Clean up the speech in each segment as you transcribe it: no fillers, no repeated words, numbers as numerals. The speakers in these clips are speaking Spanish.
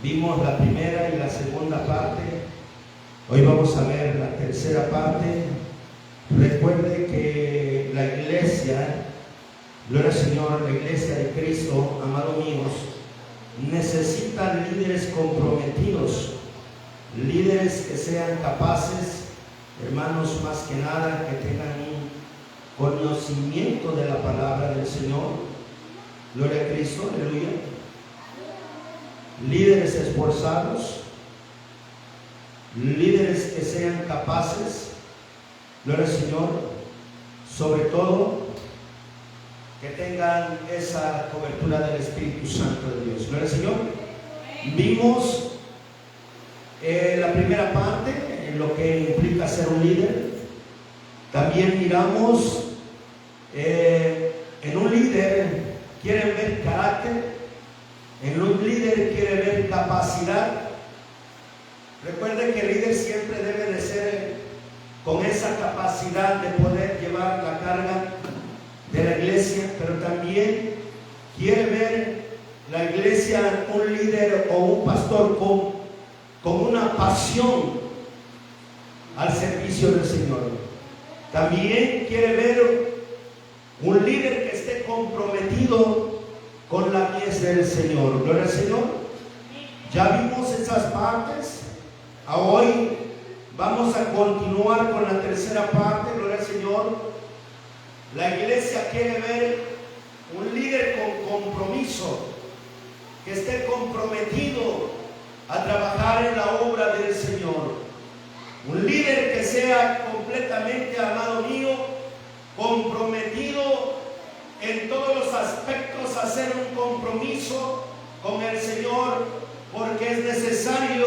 Vimos la primera y la segunda parte. Hoy vamos a ver la tercera parte. Recuerde que la iglesia, gloria al Señor, la iglesia de Cristo, amados míos, necesita líderes comprometidos, líderes que sean capaces, hermanos, más que nada, que tengan un conocimiento de la palabra del Señor. Gloria a Cristo, aleluya. Líderes esforzados, líderes que sean capaces, gloria al Señor, sobre todo que tengan esa cobertura del Espíritu Santo de Dios. Gloria al Señor. Vimos la primera parte en lo que implica ser un líder. También miramos en un líder quieren ver carácter, en un líder quiere ver capacidad. Recuerde que el líder siempre debe de ser con esa capacidad de poder llevar la carga de la iglesia, pero también quiere ver la iglesia un líder o un pastor con una pasión al servicio del Señor. También quiere ver un líder que esté comprometido con la mies del Señor. Gloria al Señor. Ya vimos esas partes. Hoy vamos a continuar con la tercera parte. Gloria al Señor. La iglesia quiere ver un líder con compromiso, que esté comprometido a trabajar en la obra del Señor. Un líder que sea completamente, amado mío, comprometido en todos los aspectos, hacer un compromiso con el Señor, porque es necesario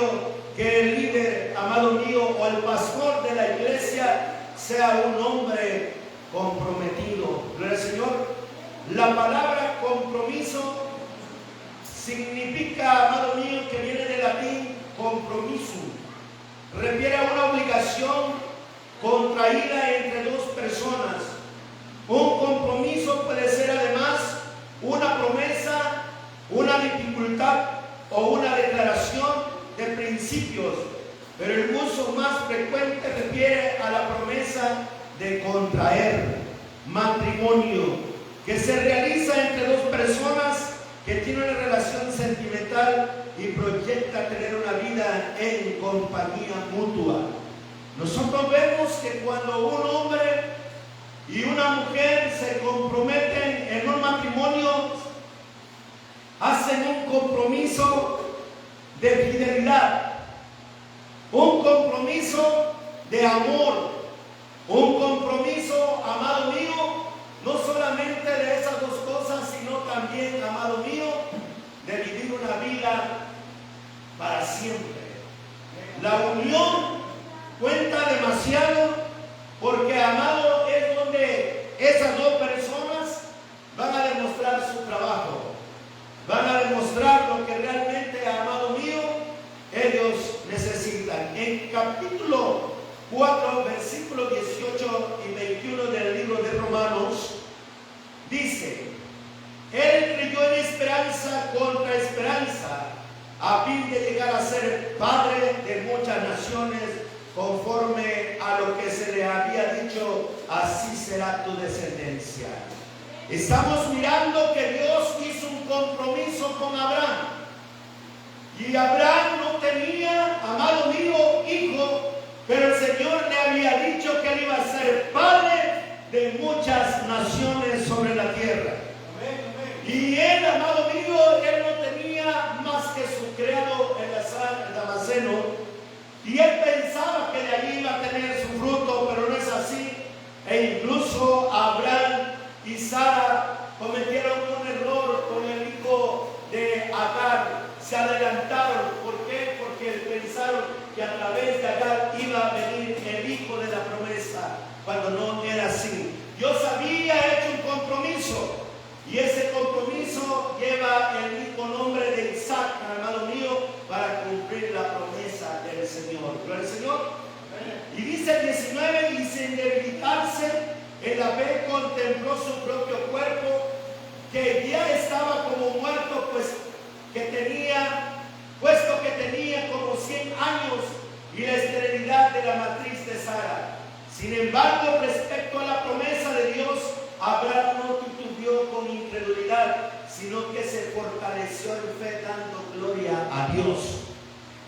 que el líder, amado mío, o el pastor de la iglesia sea un hombre comprometido. Gloria al Señor. La palabra compromiso significa, amado mío, que viene del latín compromiso. Refiere a una obligación contraída entre dos personas. Un compromiso puede ser además una promesa, una dificultad o una declaración de principios, pero el uso más frecuente refiere a la promesa de contraer matrimonio, que se realiza entre dos personas que tienen una relación sentimental y proyecta tener una vida en compañía mutua. Nosotros vemos que cuando un hombre y una mujer se comprometen en un matrimonio, hacen un compromiso de fidelidad, un compromiso de amor, un compromiso, amado mío, no solamente de esas dos cosas, sino también, amado mío, de vivir una vida para siempre. La unión cuenta demasiado, porque, amado, es donde esas dos personas van a demostrar su trabajo, van a demostrar lo que realmente, amado mío, ellos necesitan. En capítulo 4, versículos 18 y 21 del libro de Romanos, dice: Él creyó en esperanza contra esperanza, a fin de llegar a ser padre de muchas naciones, conforme a lo que se le había dicho, así será tu descendencia. Estamos mirando que Dios hizo un compromiso con Abraham, y Abraham no tenía, amado mío, hijo, pero el Señor le había dicho que él iba a ser padre de muchas naciones sobre la tierra. Y él, amado mío, él no tenía más que su criado el Damaseno, y él pensaba que de allí iba a tener su fruto, pero no es así. E incluso Abraham y Sara cometieron un error con el hijo de Agar. Se adelantaron. ¿Por qué? Porque pensaron que a través de Agar iba a venir el hijo de la promesa, cuando no era así. Dios había hecho un compromiso, y ese compromiso lleva el mismo nombre de Isaac, amado mío, para cumplir la promesa del Señor. ¿Gloria al Señor? Y dice el 19: y sin debilitarse en la fe contempló su propio cuerpo, que ya estaba como muerto, pues que tenía, puesto y la esterilidad de la matriz de Sara. Sin embargo, respecto a la promesa de Dios, Abraham no titubeó con incredulidad, sino que se fortaleció en fe dando gloria a Dios.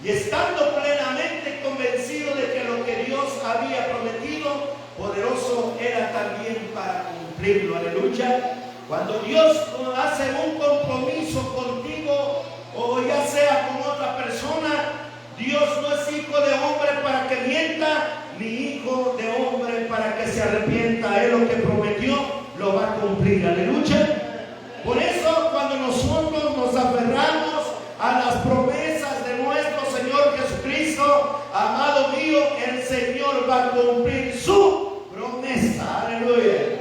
Y estando plenamente convencido de que lo que Dios había prometido, poderoso era también para cumplirlo. Aleluya. Cuando Dios hace un compromiso contigo, o ya sea con otra persona, Dios no es hijo de hombre para que mienta, ni hijo de hombre para que se arrepienta. Él lo que prometió lo va a cumplir. Aleluya. Por eso, cuando nosotros nos aferramos a las promesas de nuestro Señor Jesucristo, amado mío, el Señor va a cumplir su promesa. Aleluya.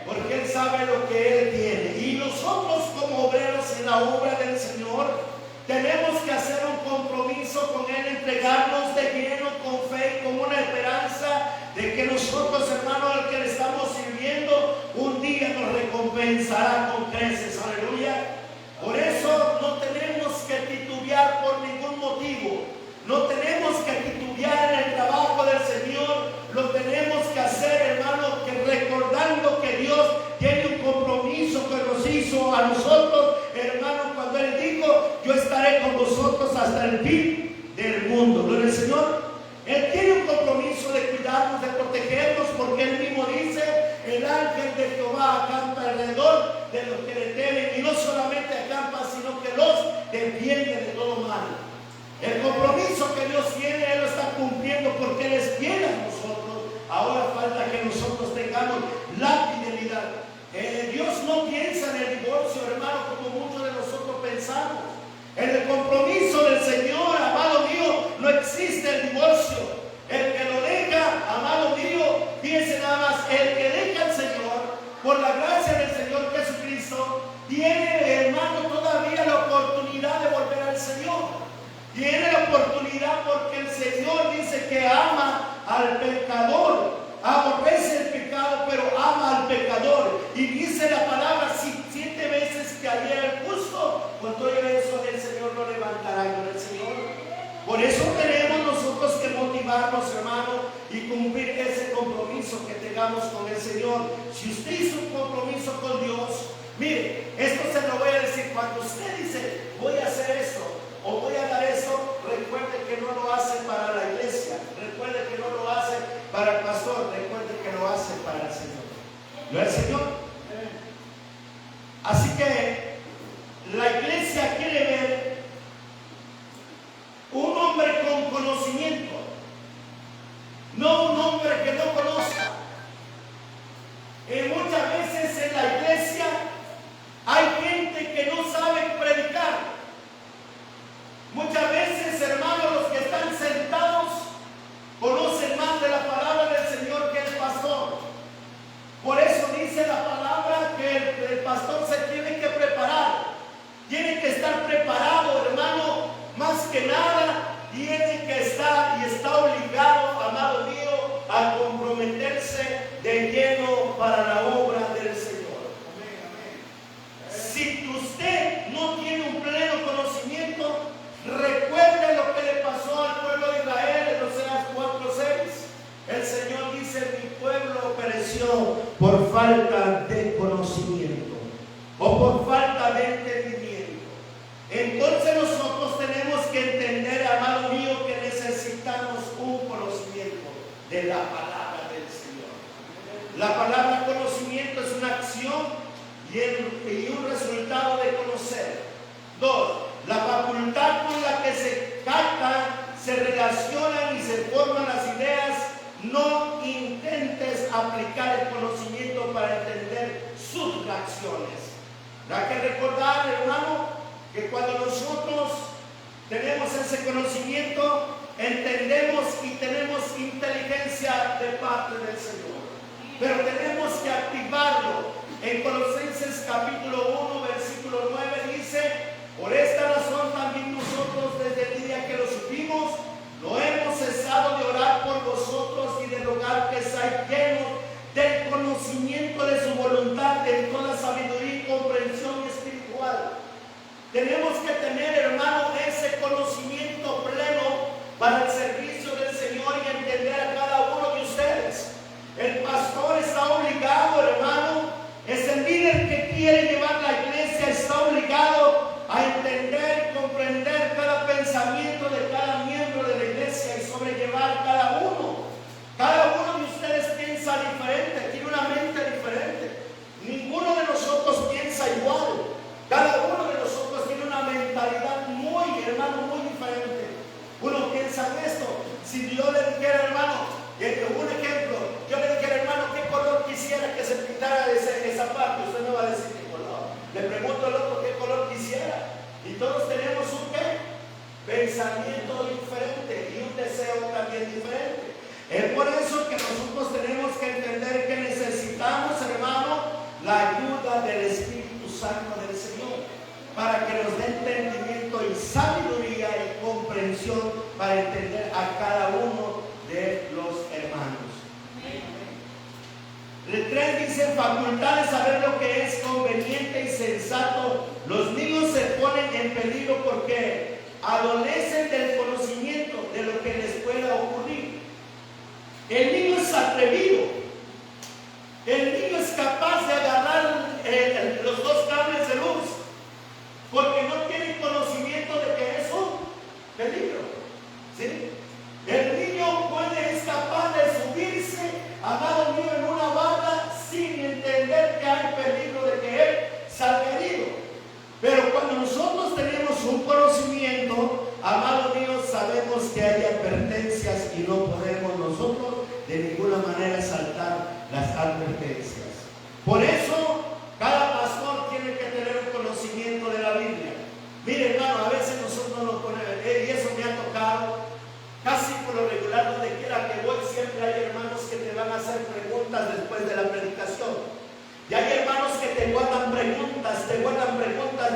Porque Él sabe lo que Él tiene. Y nosotros, como obreros en la obra del Señor, tenemos que hacer un compromiso con Él, entregarnos de lleno con fe y con una esperanza de que nosotros, hermanos, al que le estamos sirviendo, un día nos recompensará con creces. Aleluya. Por eso no tenemos que titubear por ningún motivo. No tenemos que titubear en el trabajo del Señor. Lo tenemos que hacer, hermano, que recordando que Dios tiene un compromiso que nos hizo a nosotros, hermano, cuando Él dijo: yo estaré con vosotros hasta el fin del mundo. Gloria al Señor. Él tiene un compromiso de cuidarnos, de protegernos, porque Él mismo dice: el ángel de Jehová acampa alrededor de los que le temen, y no solamente acampa, sino que los defiende de todo mal. El compromiso que Dios tiene, Él lo está cumpliendo porque Él es fiel a nosotros. Ahora falta que nosotros tengamos la fidelidad. Dios no piensa en el divorcio, hermano, como muchos de nosotros pensamos. En el compromiso del Señor, amado mío, no existe el divorcio. El que lo deja, amado mío, piense nada más, el que deja al Señor, por la gracia del Señor Jesucristo, tiene, hermano, todavía la oportunidad de volver al Señor. Tiene la oportunidad porque el Señor dice que ama al pecador, aborrece el pecado, pero ama al pecador. Y dice la palabra 7 veces que ayer el justo, con todo eso el Señor lo levantará con el Señor. Por eso tenemos nosotros que motivarnos, hermano, y cumplir ese compromiso que tengamos con el Señor. Si usted hizo un compromiso con Dios, mire, esto se lo voy a decir: cuando usted dice voy a hacer esto o voy a dar eso, recuerde que no lo hace para la iglesia, recuerde que no lo hace para el pastor, recuerde que lo hace para el Señor. ¿Lo es el Señor? Así que la iglesia quiere ver un hombre con conocimiento, no un hombre que no conozca. Muchas veces en la iglesia hay gente que no sabe predicar. Muchas veces, hermanos, los que están sentados conocen más de la palabra del Señor que el pastor. Por eso dice la palabra que el pastor se tiene que preparar. Tiene que estar preparado, hermano. Más que nada, tiene que estar y está obligado, amado mío, a comprometerse de lleno para la obra del Señor. Si usted no tiene un pleno conocimiento, recuerde lo que le pasó al pueblo de Israel en Oseas 4:6. El Señor dice: mi pueblo pereció por falta de conocimiento o por falta de entendimiento. Entonces nosotros tenemos que entender, amado mío, que necesitamos un conocimiento de la palabra del Señor. La palabra conocimiento es una acción y un resultado de conocer. 2. La facultad con la que se captan, se relacionan y se forman las ideas. No intentes aplicar el conocimiento para entender sus reacciones. Hay que recordar, hermano, que cuando nosotros tenemos ese conocimiento, entendemos y tenemos inteligencia de parte del Señor. Pero tenemos que activarlo. En Colosenses capítulo 1, versículo 9 dice: por esta razón también nosotros desde el día que lo supimos, no hemos cesado de orar por vosotros y de rogar que seáis llenos del conocimiento de su voluntad en toda sabiduría y comprensión espiritual. Tenemos que tener, hermano, ese conocimiento pleno para el servicio está obligado, hermano, ese líder que quiere llevar la iglesia está obligado a entender, comprender cada pensamiento de cada miembro de la iglesia y sobrellevar cada uno. Cada uno de ustedes piensa diferente, tiene una mente diferente. Ninguno de nosotros piensa igual. Cada uno de nosotros tiene una mentalidad muy, hermano, muy diferente. Uno piensa en esto. Si yo le dijera, hermano, un ejemplo, yo le dijera, hermano, ¿qué color quisiera que se pintara esa parte? Usted me va a decir qué color. Le pregunto al otro qué color quisiera. Y todos tenemos un ¿qué? Pensamiento diferente y un deseo también diferente. Es por eso que nosotros tenemos que entender que necesitamos, hermano, la ayuda del Espíritu Santo del Señor, para que nos dé entendimiento y sabiduría y comprensión para entender a cada uno de los hermanos. El 3 dice: facultad de saber lo que es conveniente y sensato. Los niños se ponen en peligro porque adolecen del conocimiento de lo que les pueda ocurrir. El niño es atrevido. El niño es capaz de agarrar los dos cables de luz, porque no tiene conocimiento de que es un peligro. ¿Sí? El niño es capaz de subirse, amado mío, en una barra sin entender que hay peligro de que él salga herido. Pero cuando nosotros tenemos un conocimiento, amado mío, sabemos que hay advertencias y no podemos nosotros de ninguna manera saltar las advertencias. Por eso, cada pastor tiene que tener un conocimiento de la Biblia. Mire, hermano, a veces nosotros nos ponemos, y eso me ha tocado, casi por lo regular, donde quiera que voy, siempre hay hermanos que te van a hacer preguntas después de la predicación. Y hay hermanos que te guardan preguntas de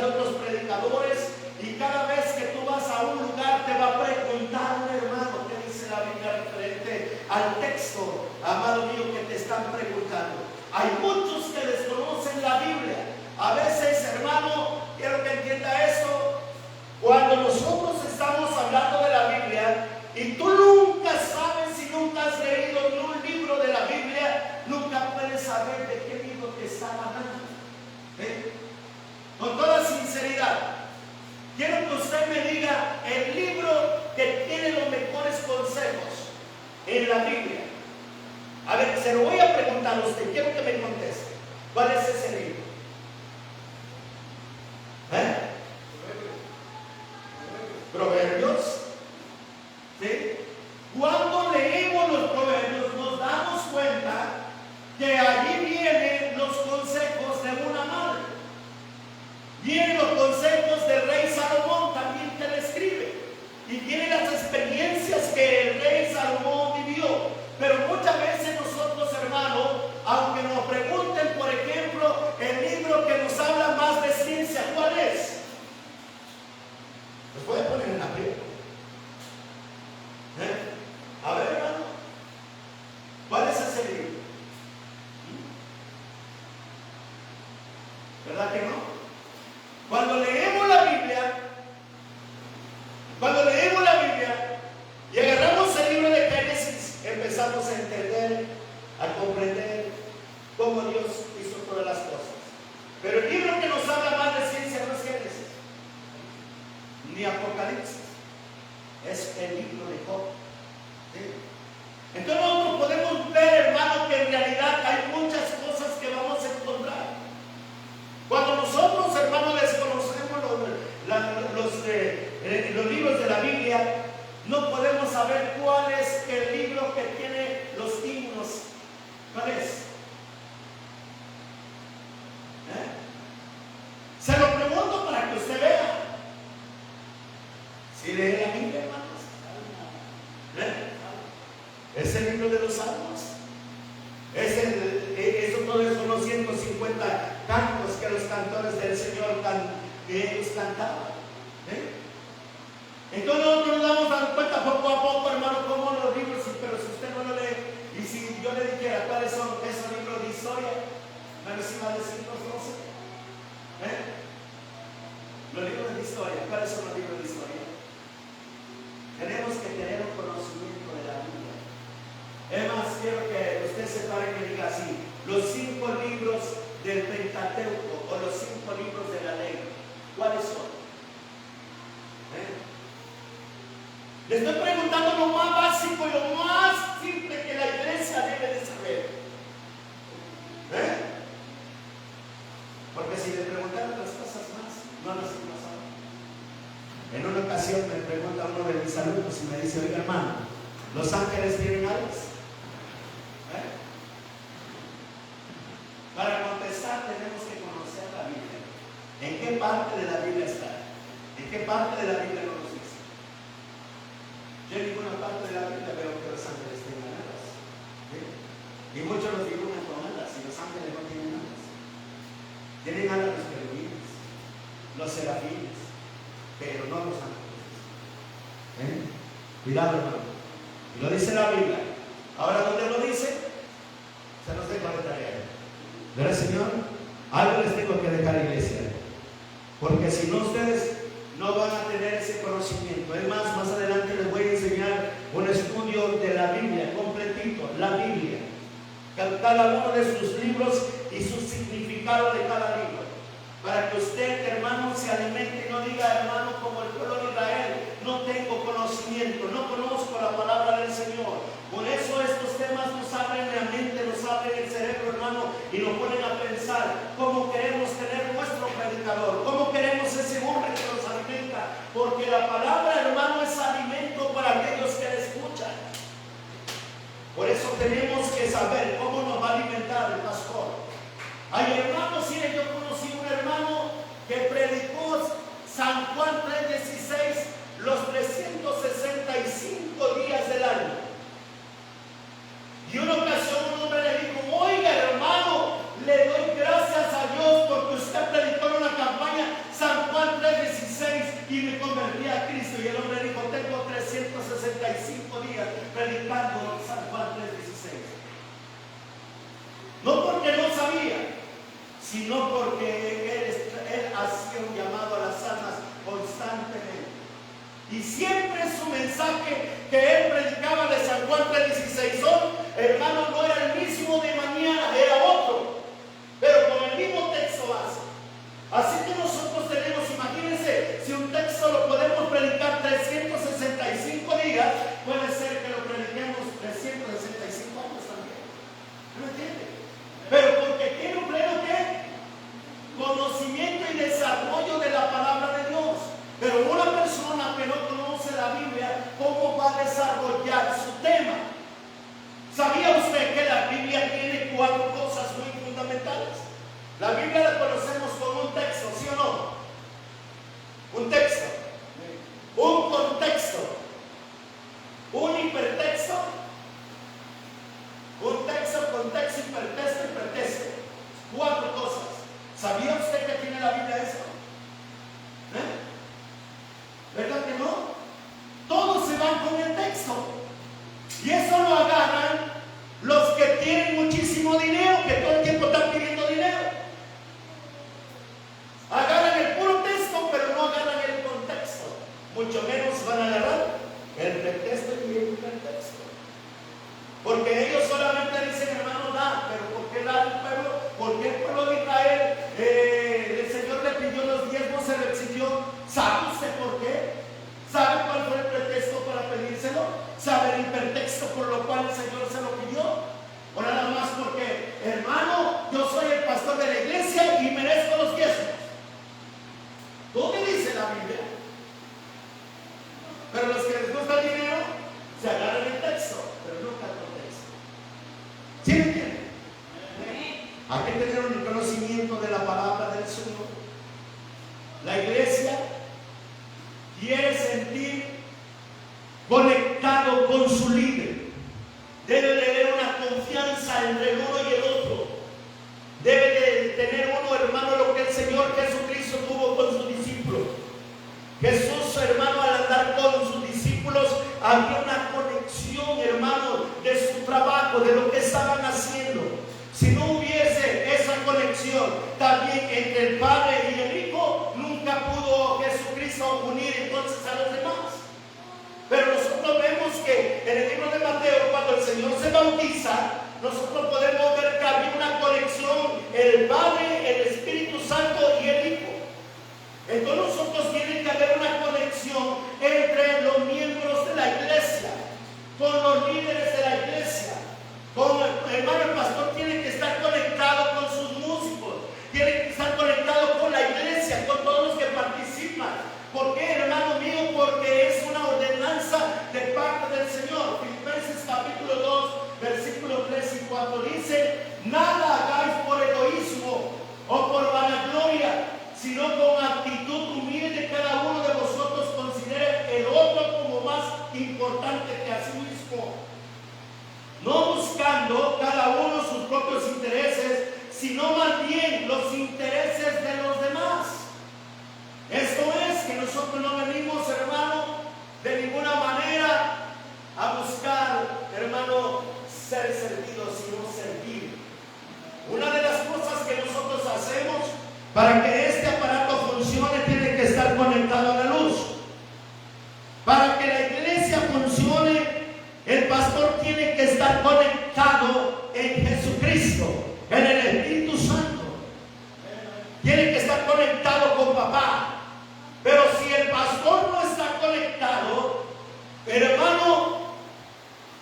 otros predicadores, y cada vez que tú vas a un lugar te va a preguntar un hermano qué dice la Biblia referente al texto, amado mío, que te están preguntando. Hay muchos que desconocen la Biblia. A veces, hermano, quiero que entienda esto: cuando nosotros estamos hablando de la Biblia y tú nunca sabes, si nunca has leído ni un libro de la Biblia, nunca puedes saber de qué libro te está hablando. Con toda sinceridad, quiero que usted me diga el libro que tiene los mejores consejos en la Biblia. A ver, se lo voy a preguntar a usted, quiero que me conteste. ¿Cuál es ese libro? Proverbios. ¿Sí? Cuando leemos los proverbios nos damos cuenta que allí vienen los consejos de una madre. Vienen los consejos del rey Salomón, también que le escribe. Y tiene las experiencias que el rey Salomón vivió. Pero muchas veces nosotros, hermanos, aunque nos pregunten, por ejemplo, el libro que nos habla más de ciencia, ¿cuál es? Los voy a poner en aprieto. A ver, hermano, ¿cuál es ese libro? ¿Verdad que no? Cuando leemos la Biblia y agarramos el libro de Génesis, empezamos a entender, a comprender cómo Dios hizo todas las cosas. Pero el libro que nos habla más de ciencia no es Génesis ni Apocalipsis, es el libro de Job. ¿Sí? Entonces nosotros podemos ver, hermano, que en realidad hay muchas cosas que vamos a encontrar. Cuando nosotros, hermanos, desconocemos los libros de la Biblia, no podemos saber cuál es el libro que tiene los himnos. ¿Cuál es? Se lo pregunto para que usted vea. ¿Sí lee la Biblia, hermanos? Es el libro de los Salmos. Todos son los 150 cantos que los cantores del Señor ellos cantaban. Entonces nosotros nos vamos dando cuenta poco a poco, hermano, cómo los libros, pero si usted no lo lee, y si yo le dijera cuáles son esos libros de historia, me encima de 512. Los libros de historia, ¿cuáles son los libros de historia? Tenemos que tener un conocimiento de la Biblia. Es más, quiero que usted se pare y me diga así: los Le estoy preguntando lo más básico y lo más simple que la iglesia debe de saber. Porque si le preguntaran otras cosas más, no las he pasado. En una ocasión me pregunta uno de mis alumnos y me dice: oiga, hermano, ¿los ángeles tienen alas? Para contestar tenemos que conocer la Biblia. ¿En qué parte de la Biblia está? ¿En qué parte de la Biblia no nos dice? Yo en ninguna parte de la Biblia veo que los ángeles tengan alas. Y muchos los dibujan con alas, y los ángeles no tienen alas. Tienen alas los querubines, los serafines, pero no los ángeles. Cuidado, hermano. Y lo dice la Biblia. Ahora, ¿dónde lo dice? Se nos deja de tarea. ¿Verdad, Señor? Algo les tengo que dejar, iglesia. Porque si no, ustedes no van a tener ese conocimiento. Es más adelante les voy a enseñar un estudio de la Biblia, completito, la Biblia. Cada uno de sus libros y su significado de cada libro. Para que usted, hermano, se alimente y no diga, hermano, como el pueblo de Israel, no tengo conocimiento, no conozco la palabra del Señor. Por eso estos temas nos abren la mente, nos abren el cerebro, hermano, y nos ponen a pensar cómo queremos tener nuestro predicador, cómo queremos ese hombre que nos alimenta, porque la palabra, hermano, es alimento para aquellos que la escuchan. Por eso tenemos que saber cómo nos va a alimentar el pastor. Ay, hermanos, si yo conocí un hermano que predicó San Juan 3:16 los 365 días del año. Y una ocasión un hombre le dijo: oiga, hermano, le doy gracias a Dios porque usted predicó en una campaña San Juan 3:16 y me convertí a Cristo. Y el hombre dijo: tengo 365 días predicando San Juan 3:16. No porque no sabía, sino porque él hacía un llamado a las almas constantemente. Y siempre su mensaje que él predicaba de San Juan 3:16, hermano, no era el mismo de mañana, era otro, pero con el mismo texto base. Así que nosotros tenemos, imagínense, si un texto lo podemos predicar 365 días, puede ser que lo prediquemos 365 años también. ¿No entiende? Pero porque tiene un pleno ¿qué? Conocimiento y desarrollo de la palabra de Dios. Pero una persona que no conoce la Biblia, ¿cómo va a desarrollar su tema? ¿Sabía usted que la Biblia tiene 4 cosas muy fundamentales? La Biblia la conocemos con un texto, ¿sí o no? Un texto, un contexto, un hipertexto, un texto, contexto, hipertexto, hipertexto. 4 cosas. ¿Sabía usted que tiene la Biblia eso? ¿Verdad que no? Todos se van con el texto. Y eso lo agarran los que tienen muchísimo dinero, que todo el tiempo están pidiendo dinero. Agarran el puro texto, pero no agarran el contexto. Mucho menos van a agarrar el pretexto y el hipertexto. Porque ellos solamente dicen, hermano, da, pero ¿por qué da el pueblo? Porque el pueblo de Israel, el Señor le pidió los diezmos, se lo exigió. ¿Sabe usted por qué? ¿Sabe cuál fue el pretexto para pedírselo? ¿Sabe el hipertexto por lo cual el Señor se lo pidió? O nada más porque, hermano, yo soy el pastor de la iglesia y merezco los diezmos. ¿Dónde dice la Biblia? Pero los que les gusta el dinero se agarran el texto, pero nunca el contexto. ¿Sí me entienden? Hay que tener un conocimiento de la palabra del Señor. La iglesia quiere sentir conectado con su líder. Debe de haber una confianza entre el uno y el otro. Debe de tener uno, hermano, lo que el Señor Jesucristo tuvo con sus discípulos. Jesús, hermano, al andar con sus discípulos, había una conexión, hermano, de su trabajo, de lo que estaban haciendo. Si no hubiese esa conexión también entre el Padre y el Hijo, nunca pudo Jesucristo unir entonces a los demás. Pero nosotros vemos que en el libro de Mateo, cuando el Señor se bautiza, nosotros podemos ver que había una conexión, el Padre, el Espíritu Santo y el Hijo. Entonces nosotros tiene que haber una conexión entre los miembros de la buscando cada uno sus propios intereses, sino más bien los intereses de los demás. Esto es que nosotros no venimos, hermano, de ninguna manera a buscar, hermano, ser servidos, sino servir. Una de las cosas que nosotros hacemos para que este aparato funcione tiene que estar conectado a la luz. Para que la iglesia funcione, el pastor tiene que estar conectado en Jesucristo, en el Espíritu Santo. Tiene que estar conectado con papá. Pero si el pastor no está conectado, hermano,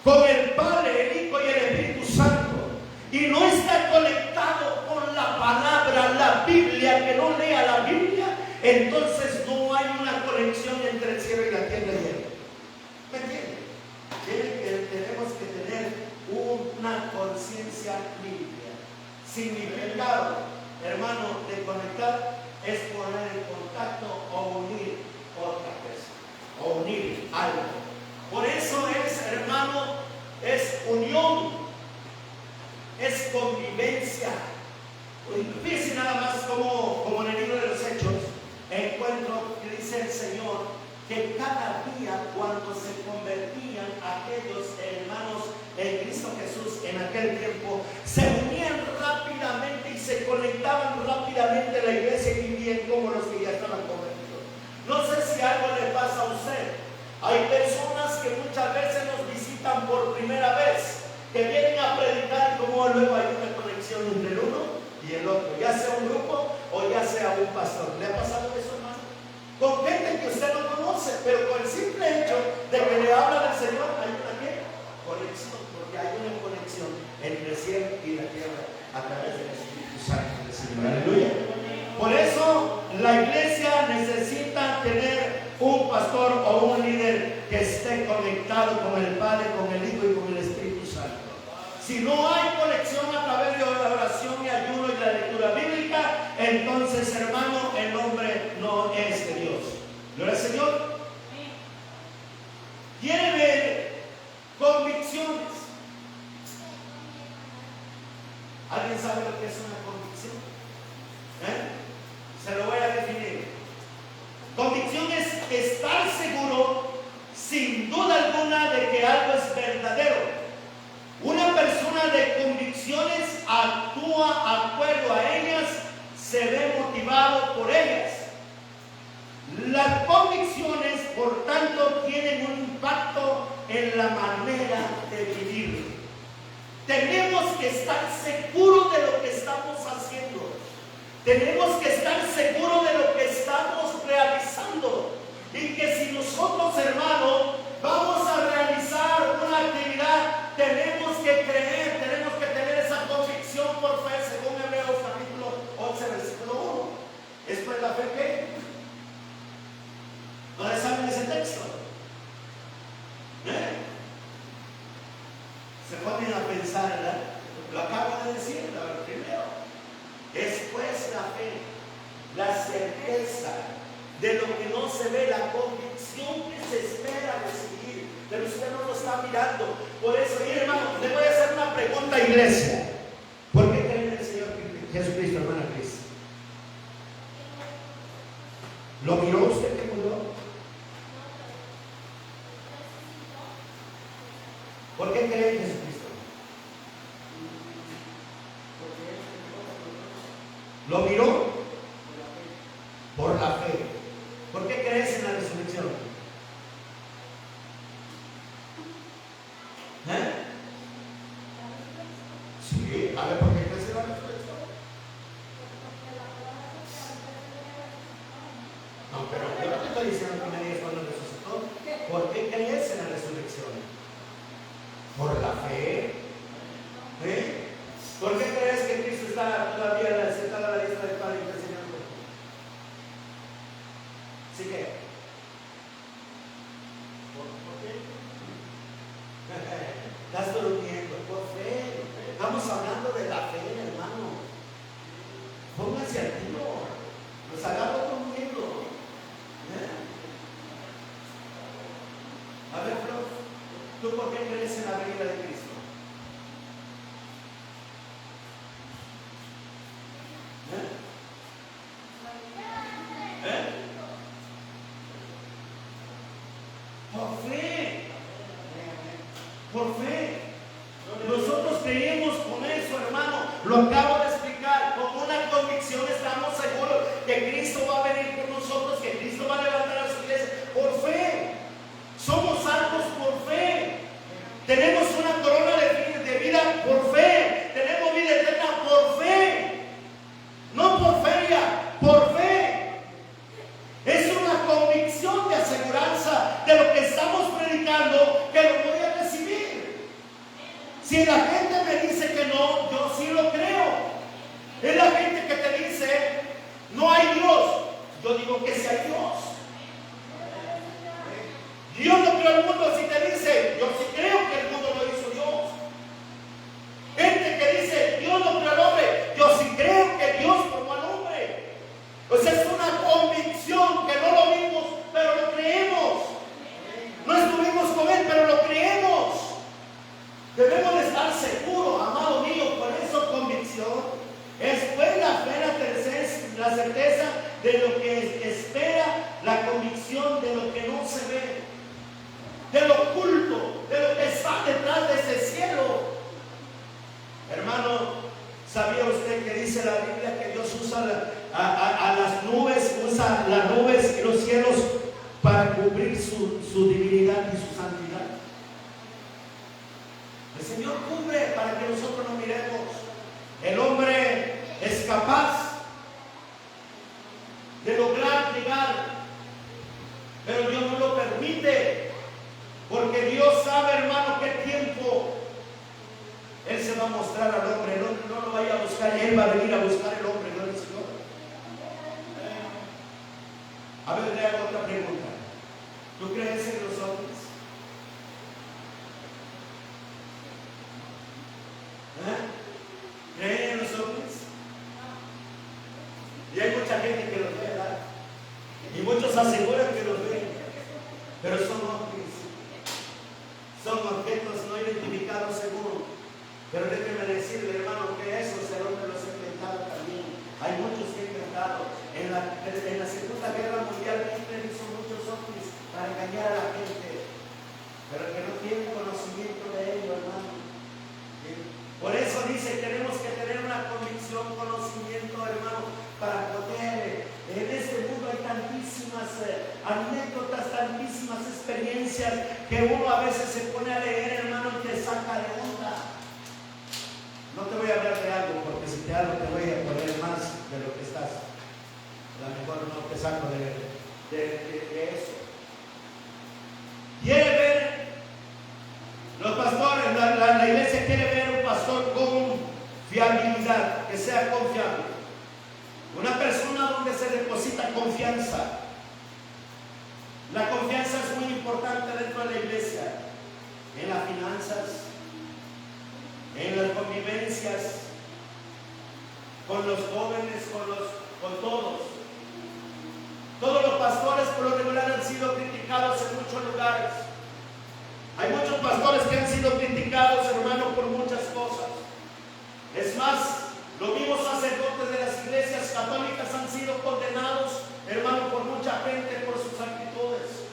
con el Padre, el Hijo y el Espíritu Santo, y no está conectado con la palabra, la Biblia, que no lea la Biblia, entonces no hay una conexión entre el cielo y la tierra. ¿Me entienden? Tenemos que tener una conciencia limpia, sin mi pecado, hermano, de conectar es poner en contacto o unir otra cosa, o unir algo. Por eso es, hermano, es unión, es convivencia. Fíjense nada más como en el libro de los Hechos encuentro que dice el Señor que cada día cuando se convertían aquellos hermanos en Cristo Jesús en aquel tiempo, se unían rápidamente y se conectaban rápidamente a la iglesia y vivían como los que ya estaban convertidos. No sé si algo le pasa a usted. Hay personas que muchas veces nos visitan por primera vez, que vienen a predicar, como luego hay una conexión entre el uno y el otro, ya sea un grupo o ya sea un pastor. ¿Le ha pasado eso, hermano? Con gente que usted no conoce, pero con el simple hecho de que le habla del Señor, hay una conexión, porque hay una conexión entre el cielo y la tierra a través del Espíritu Santo del Señor. Aleluya. Por eso la iglesia necesita tener un pastor o un líder que esté conectado con el Padre, con el Hijo y con el Espíritu Santo. Si no hay conexión a través de la oración y ayuno y la lectura bíblica, entonces, hermano, el hombre no es de Dios. ¿Gloria al Señor? Quiere ver convicciones. ¿Alguien sabe lo que es una convicción? Se lo voy a definir. Convicción es estar seguro, sin duda alguna, de que algo es verdadero. Una persona de convicciones actúa de acuerdo a ellas, se ve motivado por ellas. Las convicciones, por tanto, tienen un impacto en la manera de vivir. Tenemos que estar seguros de lo que estamos haciendo. Tenemos que estar seguros de lo que estamos realizando. Y que si nosotros, hermanos, vamos a realizar una actividad, tenemos que creer, tenemos que tener esa convicción por fe, según Hebreos capítulo 11, versículo 1. ¿Esto es la fe qué? ¿No le saben ese texto? Se ponen a pensar, ¿verdad? Lo acabo de decir, primero. Después la fe, la certeza de lo que no se ve, la convicción que se espera recibir, pero usted no lo está mirando. Por eso, mire, hermano, le voy a hacer una pregunta, iglesia. ¿Por qué creen en el Señor Jesucristo, hermana Cris? ¿Lo miró usted que murió? ¿Por qué cree en Jesucristo? ¿Lo miró? Por la fe. ¿Por qué crees en la resurrección? Sí, a ver, ¿por qué crees en la resurrección? No, pero yo no te estoy diciendo que me digas cuando resucitó. ¿Por qué crees en la resurrección? Por la fe. ¿Por qué crees que Cristo está todavía sentado a la diestra del Padre intercediendo? ¿Sí que? ¿Por qué? Estás durmiendo, por fe. Estamos hablando de la fe, hermano. Pónganse al tiro. Los agarro durmiendo. A ver, prof, ¿tú por qué crees en la venida de Cristo? Por fe. Por fe. Nosotros creemos con eso, hermano. Lo acabo de explicar. Con una convicción estamos seguros que Cristo va a venir por nosotros, que Cristo va a levantar a su iglesia. Por fe. Somos salvos por fe. Tenemos una corona de vida por fe. Tenemos vida eterna por fe. No por feria, por fe. Es una convicción de aseguranza de lo que estamos predicando, que lo voy a recibir. Si la gente me dice que no, yo sí lo creo. Es la gente que te dice, no hay Dios. Yo digo que sí hay Dios. Dios no creó el mundo. Si te dice, yo sí creo que el mundo lo hizo Dios. Gente que dice, Dios no creó al hombre. Yo sí creo que Dios formó al hombre. Pues es una convicción que no lo vimos, pero lo creemos. No estuvimos con Él, pero lo creemos. Debemos de estar seguros, amado mío, por esa convicción. Después la fe, la certeza de lo que espera, la convicción de lo que no se ve, de lo oculto, de lo que está detrás de ese cielo. Hermano, ¿sabía usted que dice la Biblia que Dios usa a las nubes, usa las nubes y los cielos para cubrir su divinidad y su santidad? El Señor cubre para que nosotros no miremos. El hombre es capaz de lograr llegar, pero Dios no lo permite, porque Dios sabe, hermano, qué tiempo Él se va a mostrar al hombre. No lo vaya a buscar, Él va a venir a buscar el hombre, no el Señor. A ver, le hago otra pregunta. ¿Tú crees en los hombres? ¿Creen en los hombres? Y hay mucha gente que los ve, ¿verdad? Y muchos aseguran que los ven, pero son hombres, son objetos no identificados según. Pero déjeme decirle, hermano, que eso el hombre los ha inventado también. Hay muchos que han inventado. En la Segunda Guerra Mundial Hitler hizo muchos hombres para engañar a la gente, pero que no tienen conocimiento de ello, hermano. Por eso dice, tenemos que tener una convicción, conocimiento, hermano, para poder. En este mundo hay tantísimas anécdotas, tantísimas experiencias que uno a veces se pone a leer, hermano, y te saca de onda. No te voy a hablar de algo, porque si te hablo te voy a poner más de lo que estás. A lo mejor no te saco de eso. Quiere ver, los pastores, la iglesia quiere ver un pastor con fiabilidad, que sea confiable. Una persona donde se deposita confianza. La confianza es muy importante dentro de la iglesia, en las finanzas, en las convivencias, con los jóvenes, con todos. Todos los pastores por lo regular han sido criticados en muchos lugares. Hay muchos pastores que han sido criticados, hermano, por muchas cosas. Es más, los mismos sacerdotes de las iglesias católicas han sido condenados, hermano, por mucha gente por sus actitudes.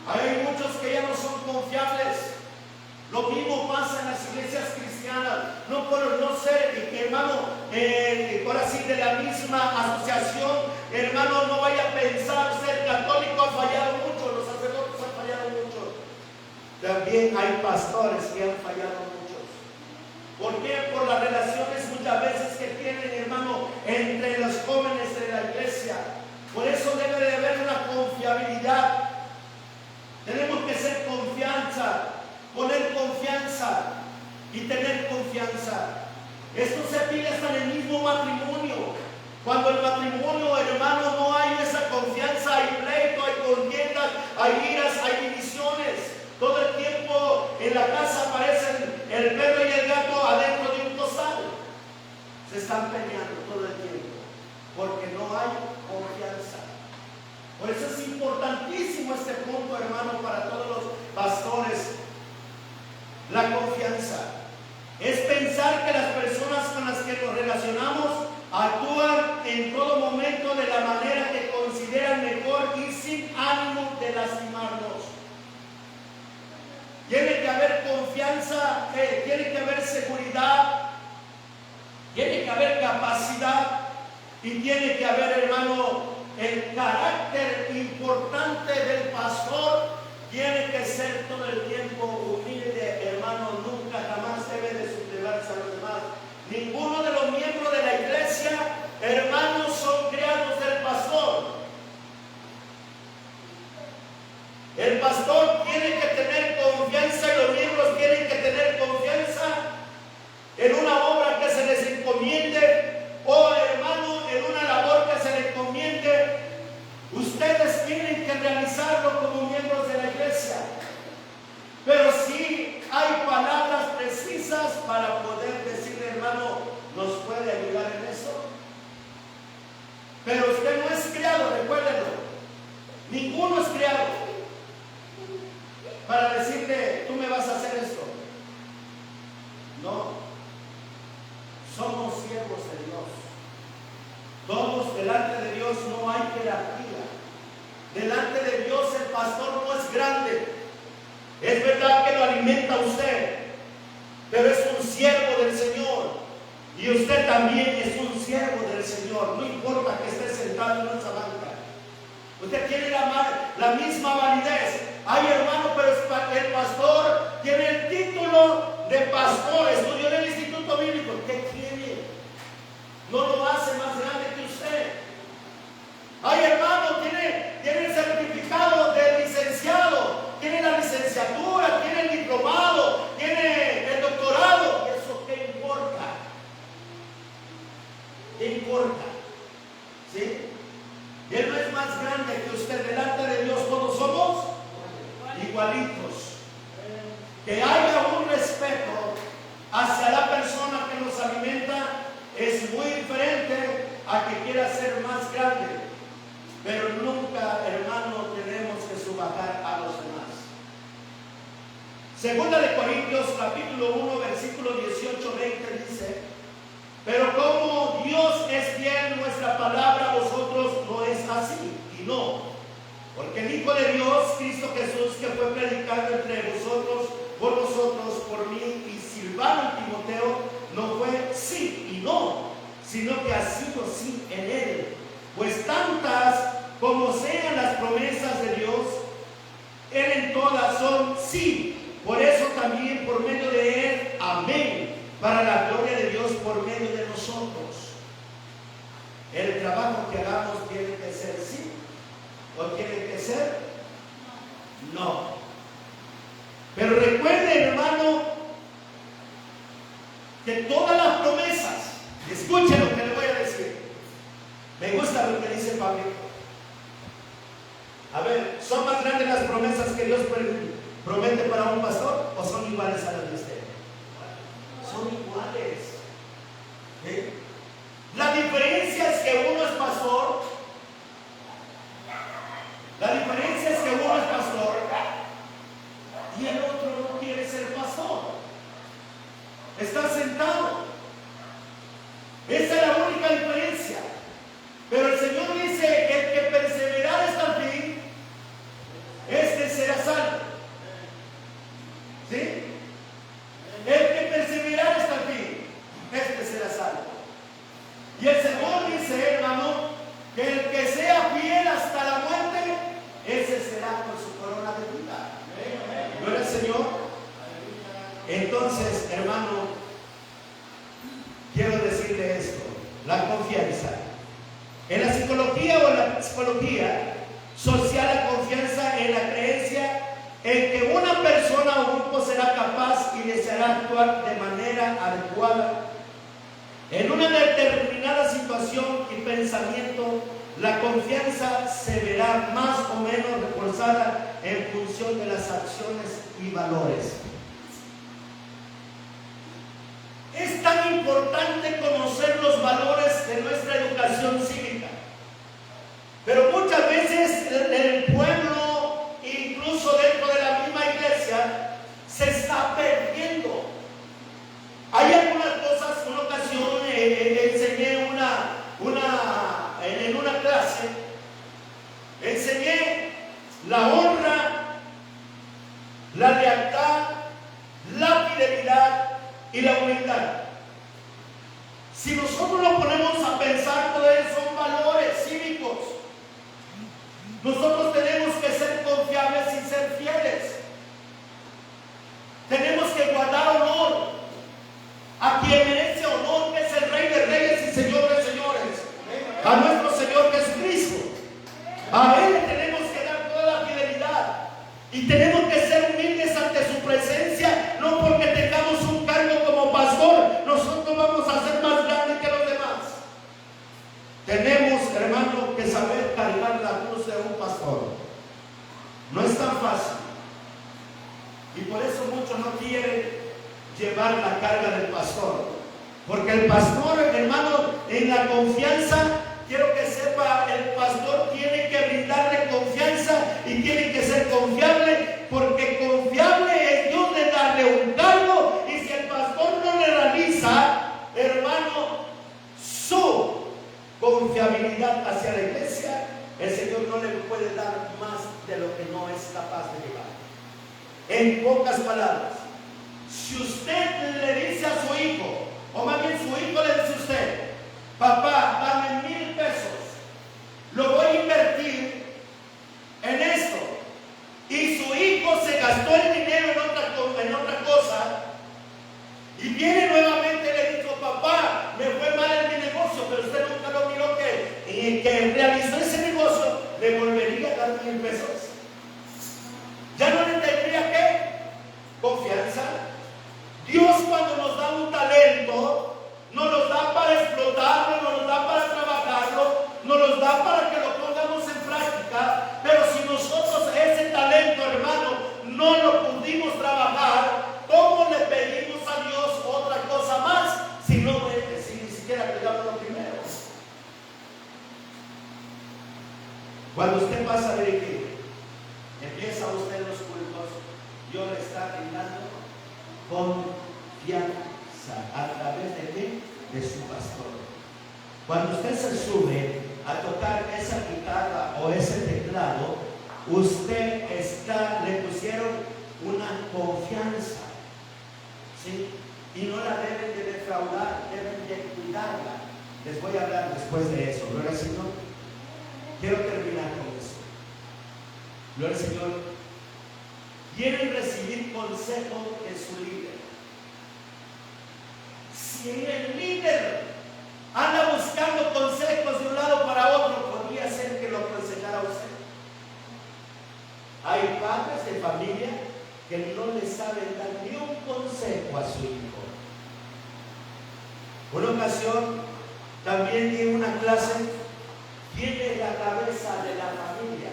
Hay muchos que ya no son confiables. Lo mismo pasa en las iglesias cristianas, no por no ser, hermano, por así de la misma asociación, hermano, no vaya a pensar ser católico ha fallado mucho, los sacerdotes han fallado mucho. También hay pastores que han fallado muchos. ¿Por qué? Por las relaciones muchas veces que tienen, hermano, entre los jóvenes de la iglesia. Por eso debe de haber una confiabilidad. Tenemos que ser confianza. Poner confianza y tener confianza. Esto se pide hasta en el mismo matrimonio. Cuando el matrimonio, hermano, no hay esa confianza, hay pleito, hay contiendas, hay iras, hay divisiones. Todo el tiempo en la casa aparecen el perro y el gato adentro de un costal. Se están peleando todo el tiempo porque no hay confianza. Por eso es importantísimo este punto, hermano, para todos los pastores. La confianza es pensar que las personas con las que nos relacionamos actúan en todo momento de la manera que consideran mejor y sin ánimo de lastimarnos. confianza, tiene que haber seguridad, tiene que haber capacidad y tiene que haber, hermano, el carácter importante del pastor. Tiene que ser todo el tiempo humilde, hermano. Nunca jamás debe de sublevarse a los demás. Ninguno de los miembros de la iglesia, hermanos, son criados del pastor. El pastor tiene que tener confianza y los miembros tienen que tener confianza en una obra que se les encomiende, o hermano, en una labor que se les encomiende. Ustedes tienen que realizarlo como miembros de la iglesia, pero sí hay palabras precisas para poder decirle, hermano, ¿nos puede ayudar en eso? Pero usted no es criado, recuérdenlo. Ninguno es criado para decirle, tú me vas a hacer esto. No, somos siervos de Dios. Todos delante de Dios no hay jerarquía. Delante de Dios el pastor no es grande. Es verdad que lo alimenta usted, pero es un siervo del Señor. Y usted también es un siervo del Señor. No importa que esté sentado en esa banca. Usted tiene la misma validez. Ay, hermano, pero el pastor tiene el título de pastor. Estudió en el Instituto Bíblico. ¿Qué quiere? No lo hace más grande que usted. Ay, hermano, tiene el certificado de licenciado, tiene la licenciatura, tiene el diplomado, tiene el doctorado. ¿Eso qué importa? ¿Qué importa? ¿Sí? Él no es más grande que usted. Delante de Dios todos somos igualitos. Que haya un respeto hacia la persona que nos alimenta es muy diferente a que quiera ser más grande. Pero nunca, hermano, tenemos que subajar a los demás. Segunda de Corintios, capítulo 1, versículo 18-20 dice: pero como Dios es fiel, nuestra palabra a vosotros no es así. Y no, porque el Hijo de Dios, Cristo Jesús, que fue predicado entre vosotros, por mí y Silvano y Timoteo, no fue sí y no, sino que ha sido sí en él. Pues tantas como sean las promesas de Dios, Él en todas son sí. Por eso también por medio de Él, amén, para la gloria de Dios por medio de nosotros. El trabajo que hagamos tiene que ser sí, o tiene que ser no. Pero recuerden, hermano, que todas las promesas, escuchen lo que le voy a decir. Me gusta lo que dice Pablo. A ver, ¿son más grandes las promesas que Dios promete para un pastor o son iguales a las de usted? Son iguales. ¿Sí? La diferencia es que uno es pastor. La diferencia es que uno es pastor y el otro no quiere ser pastor. Está sentado. Esa es la única diferencia. Pero el Señor dice: el que perseverar hasta el fin, este será salvo. ¿Sí? El que perseverar hasta el fin, este será salvo. Y el Señor dice, hermano, que el que sea fiel hasta la muerte, ese será con su corona de vida. ¿Gloria al Señor? Entonces, hermano, quiero decirle esto: la confianza. En la psicología o en la psicología social, la confianza en la creencia en que una persona o grupo será capaz y deseará actuar de manera adecuada en una determinada situación y pensamiento. La confianza se verá más o menos reforzada en función de las acciones y valores. Es tan importante conocer los valores de nuestra educación cívica, pero muchas veces en el pueblo, incluso dentro de la misma iglesia, se está perdiendo. Hay algunas cosas. Una ocasión enseñé en una clase, enseñé la honra, la lealtad la fidelidad y la humildad. Si nosotros nos ponemos a pensar, todo eso son valores cívicos. Nosotros tenemos que ser confiables y ser fieles. Tenemos que guardar honor a quien merece honor, que es el Rey de Reyes y Señor de Señores, a nuestro Señor Jesucristo. A Él le tenemos que dar toda la fidelidad y tenemos que ser humildes ante su presencia, no porque tengamos un cargo como pastor, nosotros vamos a ser más grandes que los demás. Tenemos, hermano, que saber cargar la cruz de un pastor. No es tan fácil. Y por eso muchos no quieren llevar la carga del pastor. Porque el pastor, hermano, en la confianza, quiero que sepa, el pastor tiene que brindarle confianza y tiene que ser confiable, porque confiable es Dios de darle un cargo, y si el pastor no le realiza, hermano, su confiabilidad hacia la iglesia, el Señor no le puede dar más de lo que no es capaz de llevar. En pocas palabras, si usted le dice a su hijo, o más bien su hijo le dice a usted: papá, dame 1,000 pesos, lo voy a invertir en esto, y su hijo se gastó el dinero en otra cosa, y viene nuevamente y le dijo: papá, me fue mal en mi negocio, pero usted nunca lo miró que realizó ese negocio, le volvería a dar 1,000 pesos. Ya no le tendría que confianza. Dios, cuando nos da un talento, nos lo da para explotarlo, nos lo da para trabajarlo, nos lo da para que lo pongamos en práctica. Pero si nosotros ese talento, hermano, no lo pudimos trabajar, ¿cómo le pedimos a Dios otra cosa más si ni siquiera cuidamos lo primero? Cuando usted pasa a dirigir, empieza usted los cultos, Dios le está brindando confianza a través de qué? De su pastor. Cuando usted se sube a tocar esa guitarra o ese teclado, usted le pusieron una confianza, ¿sí? Y no la deben de defraudar, deben de cuidarla. Les voy a hablar después de eso. Gloria al Señor. Quiero terminar con eso. Gloria al Señor. Quieren recibir consejo de su líder. Si el líder anda buscando consejos de un lado para otro, podría ser que lo aconsejara usted. Hay padres de familia que no le saben dar ni un consejo a su hijo. Una ocasión también di una clase: ¿quién es la cabeza de la familia?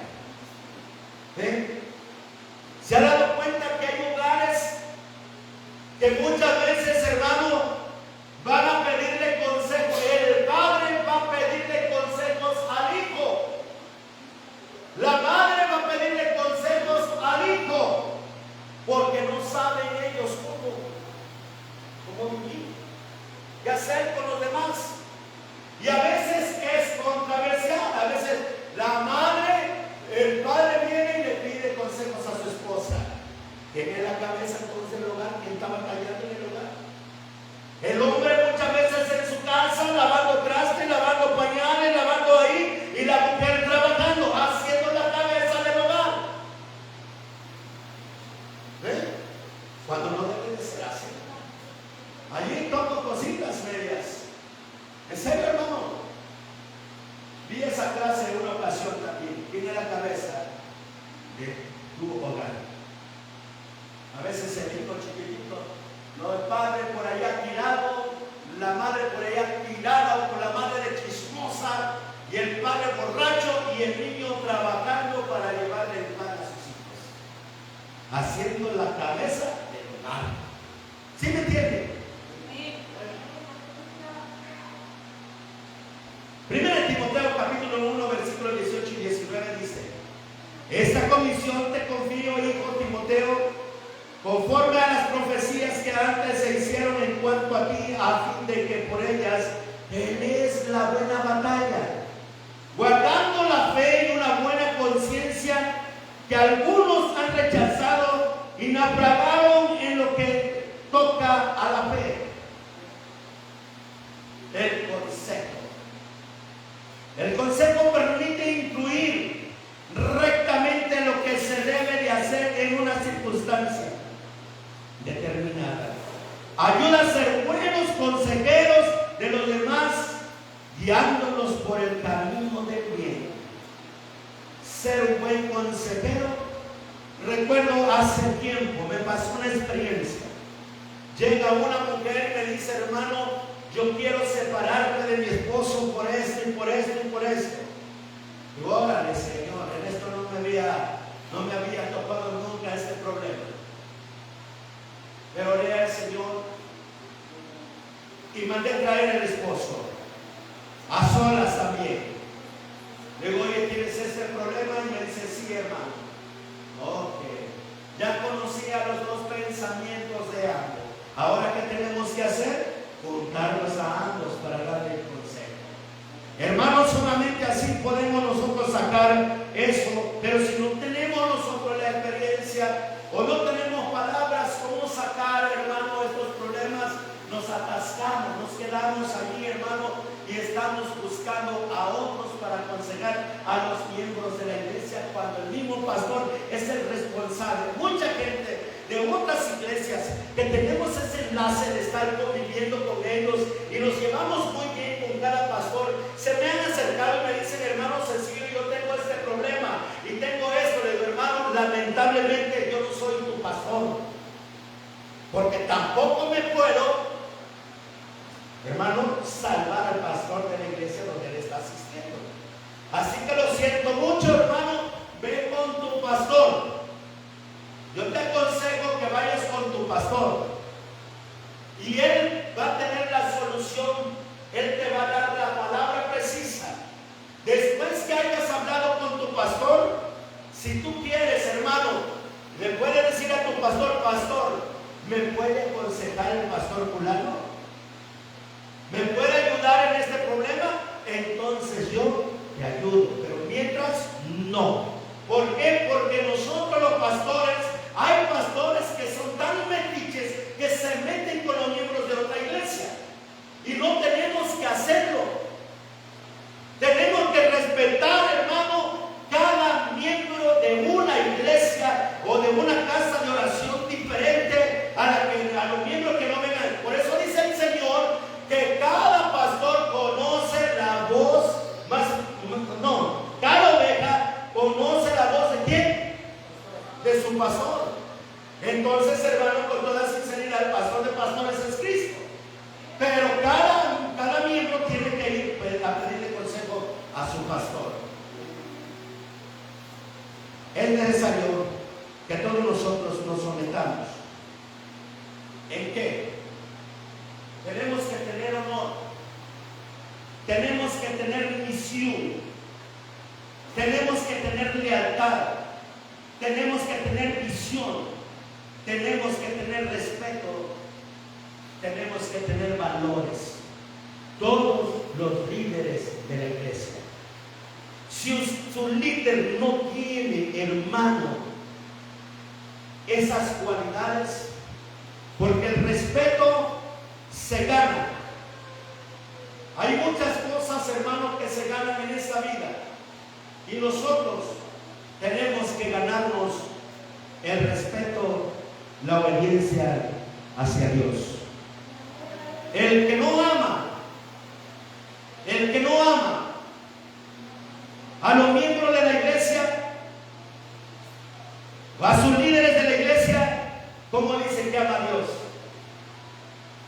¿Se ha dado cuenta que hay hogares que muchas veces, hermano, van a pedirle consejos? El padre va a pedirle consejos al hijo, la madre va a pedirle consejos al hijo, porque no saben ellos cómo vivir, qué hacer con los demás. Y a veces es controversial. A veces la madre, el padre viene y le pide consejos a su esposa. ¿Quién es la cabeza entonces del hogar? ¿Quién estaba callando en el hogar? El hombre muchas veces en su casa lavando trastes, lavando pañales, lavando ahí, y la mujer trabajando, haciendo la cabeza del hogar. Cuando no debe de ser así. Allí toco cositas medias. ¿En serio, hermano? Vi esa clase en una ocasión también. ¿Quién es la cabeza de tu hogar? A veces el hijo chiquitito, no, el padre por allá tirado, la madre por allá tirada, o por la madre chismosa, y el padre borracho, y el niño trabajando para llevarle el pan a sus hijos, haciendo la cabeza del hogar. ¿Sí me entiende? Primera Timoteo capítulo 1 versículos 18 y 19 dice: esta comisión te confío, hijo Timoteo, conforme a las profecías que antes se hicieron en cuanto a ti, a fin de que por ellas pelees la buena batalla, guardando la fe y una buena conciencia, que algunos han rechazado y naufragaron en lo que Ayuda a ser buenos consejeros de los demás, guiándolos por el camino del bien. Ser un buen consejero. Recuerdo hace tiempo, me pasó una experiencia. Llega una mujer y me dice: hermano, yo quiero separarme de mi esposo por esto y por esto y por esto. Digo: órale, Señor, en esto no me había tocado nunca este problema. Pero oré al Señor y mandé traer al esposo, a solas también. Le digo: oye, ¿tienes este problema? Y me dice: sí, hermano. Ok, ya conocía los dos pensamientos de ambos. Ahora, ¿qué tenemos que hacer? Juntarlos a ambos para darle el consejo. Hermanos, solamente así podemos nosotros sacar eso. Pero si no tenemos nosotros la experiencia o no tenemos palabras cómo sacar, hermano, estos problemas, nos atascamos, nos quedamos allí, hermano, y estamos buscando a otros para aconsejar a los miembros de la iglesia, cuando el mismo pastor es el responsable. Mucha gente de otras iglesias que tenemos ese enlace de estar conviviendo con ellos y nos llevamos muy bien con cada pastor, se me han acercado y me dicen: hermano Cecilio, yo tengo este problema y tengo esto. Le digo: hermano, lamentablemente yo no soy tu pastor, porque tampoco me puedo, hermano, salvar al pastor de la iglesia donde él está asistiendo. Así que lo siento mucho, hermano, ve con tu pastor. Yo te aconsejo que vayas con tu pastor y él va a tener la solución. Él te va a dar la palabra precisa. Después que hayas hablado con tu pastor, si tú quieres, hermano, le puedes decir a tu pastor: pastor, ¿me puede aconsejar el pastor fulano? ¿Me puede ayudar en este problema? Entonces yo te ayudo, pero mientras no. ¿Por qué? Porque nosotros los pastores, hay pastores que son tan metiches que se meten con los miembros de otra iglesia, y no tenemos que hacerlo. Tenemos que respetar, hermano, cada miembro de una iglesia o de una casa de oración diferente a los miembros que no vengan. Por eso dice el Señor que cada pastor conoce la voz, cada oveja conoce la voz de ¿quién? De su pastor. Entonces, hermano, con toda sinceridad, el pastor de pastores es Cristo. Pero cada miembro tiene que ir a pedirle consejo a su pastor. Es necesario que todos nosotros nos sometamos. ¿En qué? Tenemos que tener honor, tenemos que tener misión, tenemos que tener lealtad, tenemos que tener visión, tenemos que tener respeto, tenemos que tener valores. Todos los líderes de la iglesia. Si su líder no tiene, hermano, esas cualidades, porque el respeto se gana. Hay muchas cosas, hermanos, que se ganan en esta vida, y nosotros tenemos que ganarnos el respeto, la obediencia hacia Dios. El que no ama a los miembros de la iglesia o a sus líderes de la iglesia, ¿cómo dice que ama a Dios?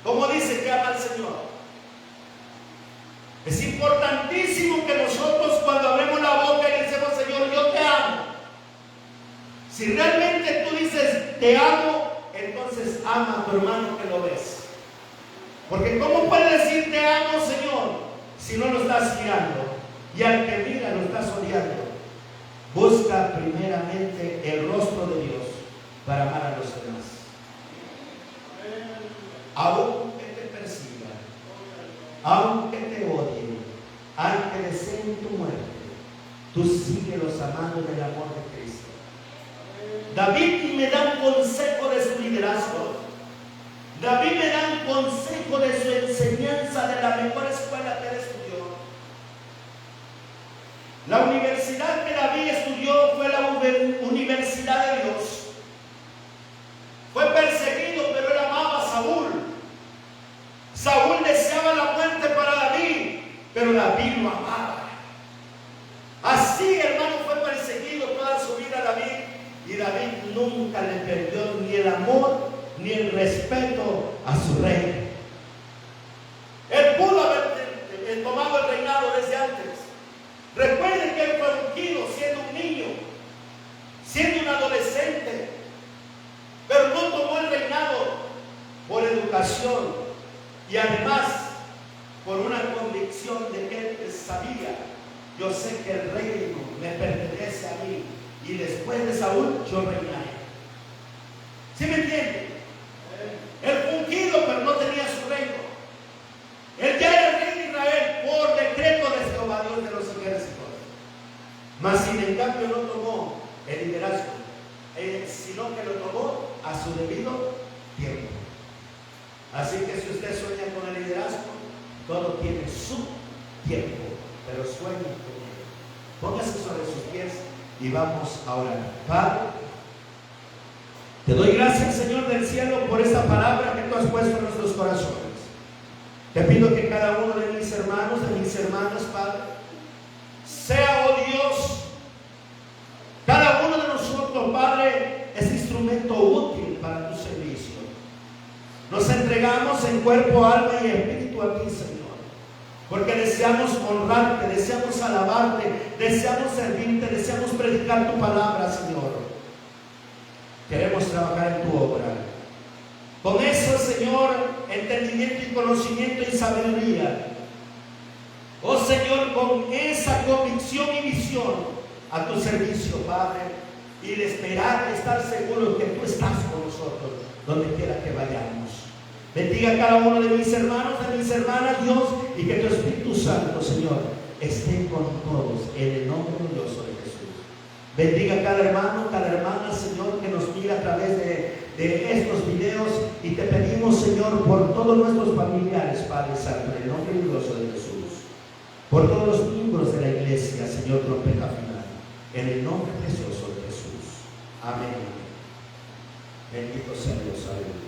¿Cómo dice que ama al Señor? Es importantísimo que nosotros, cuando abrimos la boca y decimos: Señor, yo te amo, si realmente tú dices te amo, entonces ama a tu hermano que lo ves. Porque ¿cómo puedes decir te amo, Señor, si no lo estás mirando? Y al que mira lo estás odiando. Busca primeramente el rostro de Dios para amar a los demás. Aunque te persigan, aunque te odien, aunque deseen tu muerte, tú síguelos amando en el amor de Cristo. David me da un consejo de su liderazgo. David me da un consejo de su enseñanza de la mejor escuela que él estudió. La universidad que David estudió fue la Universidad de Dios. Fue perseguido, pero él amaba a Saúl. nunca le perdió ni el amor ni el respeto a su rey. Él pudo haber tomado el reinado desde antes. Recuerden que él fue ungido siendo un niño, siendo un adolescente, pero no tomó el reinado por educación y además por una convicción de que él sabía: yo sé que el reino me pertenece a mí y después de Saúl yo reinaré. ¿Sí me entienden? Él fue ungido pero no tenía su reino. Él ya era rey de Israel por decreto de Jehová, Dios de los ejércitos. Mas sin en cambio no tomó el liderazgo, sino que lo tomó a su debido tiempo. Así que si usted sueña con el liderazgo, todo tiene su tiempo, pero sueñe con él. Póngase sobre sus pies y vamos a orar. Padre, te doy gracias, Señor del cielo, por esta palabra que tú has puesto en nuestros corazones. Te pido que cada uno de mis hermanos, de mis hermanas, Padre, sea, oh Dios, cada uno de nosotros, Padre, es instrumento útil para tu servicio. Nos entregamos en cuerpo, alma y espíritu a ti, Señor, porque deseamos honrarte, deseamos alabarte, deseamos servirte, deseamos predicar tu palabra, Señor. Queremos trabajar en tu obra. Con eso, Señor, entendimiento y conocimiento y sabiduría. Oh Señor, con esa convicción y visión a tu servicio, Padre, y de esperar y estar seguros que tú estás con nosotros donde quiera que vayamos. Bendiga a cada uno de mis hermanos, de mis hermanas, Dios, y que tu Espíritu Santo, Señor, esté con todos en el nombre glorioso de Jesús. Bendiga a cada hermano, cada hermana, Señor, que nos mira a través de estos videos, y te pedimos, Señor, por todos nuestros familiares, Padre Santo, en el nombre glorioso de Jesús, por todos los miembros de la iglesia, Señor, trompeta final, en el nombre precioso de Jesús. Amén. Bendito sea Dios. Aleluya.